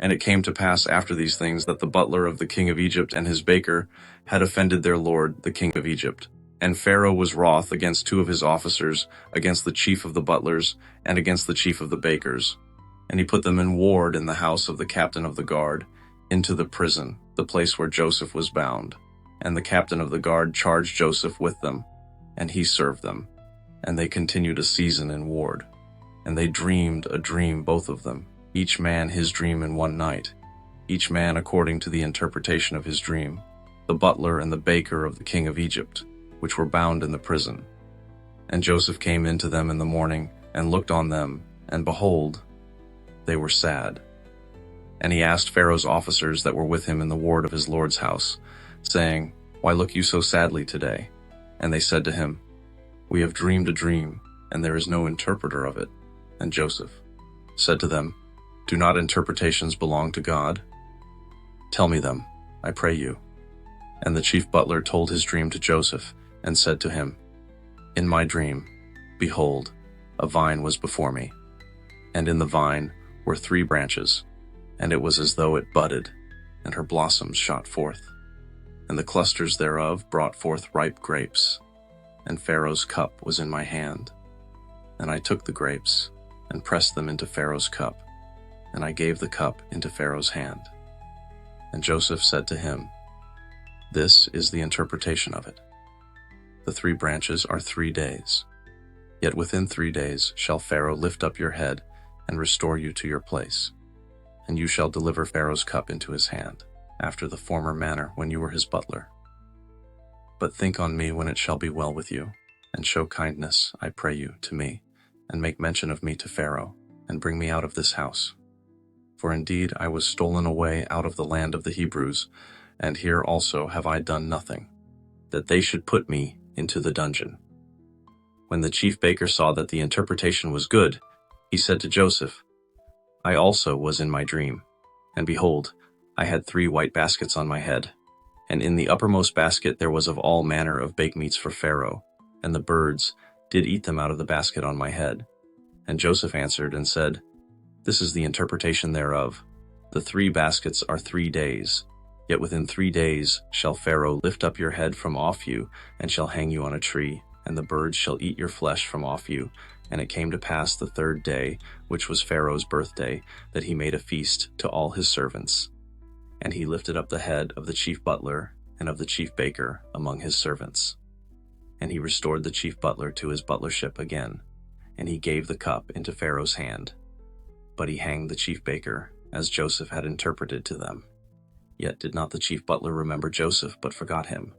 And it came to pass after these things that the butler of the king of Egypt and his baker had offended their lord, the king of Egypt. And Pharaoh was wroth against two of his officers, against the chief of the butlers, and against the chief of the bakers. And he put them in ward in the house of the captain of the guard, into the prison, the place where Joseph was bound. And the captain of the guard charged Joseph with them, and he served them. And they continued a season in ward. And they dreamed a dream, both of them, each man his dream in one night, each man according to the interpretation of his dream, the butler and the baker of the king of Egypt, which were bound in the prison. And Joseph came in to them in the morning, and looked on them, and behold, they were sad. And he asked Pharaoh's officers that were with him in the ward of his lord's house, saying, Why look you so sadly today? And they said to him, We have dreamed a dream, and there is no interpreter of it. And Joseph said to them, Do not interpretations belong to God? Tell me them, I pray you. And the chief butler told his dream to Joseph, and said to him, In my dream, behold, a vine was before me, and in the vine were 3 branches, and it was as though it budded, and her blossoms shot forth, and the clusters thereof brought forth ripe grapes, and Pharaoh's cup was in my hand. And I took the grapes, and pressed them into Pharaoh's cup, and I gave the cup into Pharaoh's hand. And Joseph said to him, This is the interpretation of it. The 3 branches are 3 days. Yet within 3 days shall Pharaoh lift up your head and restore you to your place. And you shall deliver Pharaoh's cup into his hand, after the former manner when you were his butler. But think on me when it shall be well with you, and show kindness, I pray you, to me, and make mention of me to Pharaoh, and bring me out of this house. For indeed I was stolen away out of the land of the Hebrews, and here also have I done nothing, that they should put me into the dungeon. When the chief baker saw that the interpretation was good, he said to Joseph, I also was in my dream, and behold, I had 3 white baskets on my head, and in the uppermost basket there was of all manner of baked meats for Pharaoh, and the birds did eat them out of the basket on my head. And Joseph answered and said, This is the interpretation thereof. The 3 baskets are 3 days, yet within 3 days shall Pharaoh lift up your head from off you, and shall hang you on a tree, and the birds shall eat your flesh from off you. And it came to pass the 3rd day, which was Pharaoh's birthday, that he made a feast to all his servants. And he lifted up the head of the chief butler and of the chief baker among his servants. And he restored the chief butler to his butlership again, and he gave the cup into Pharaoh's hand. But he hanged the chief baker, as Joseph had interpreted to them. Yet did not the chief butler remember Joseph, but forgot him.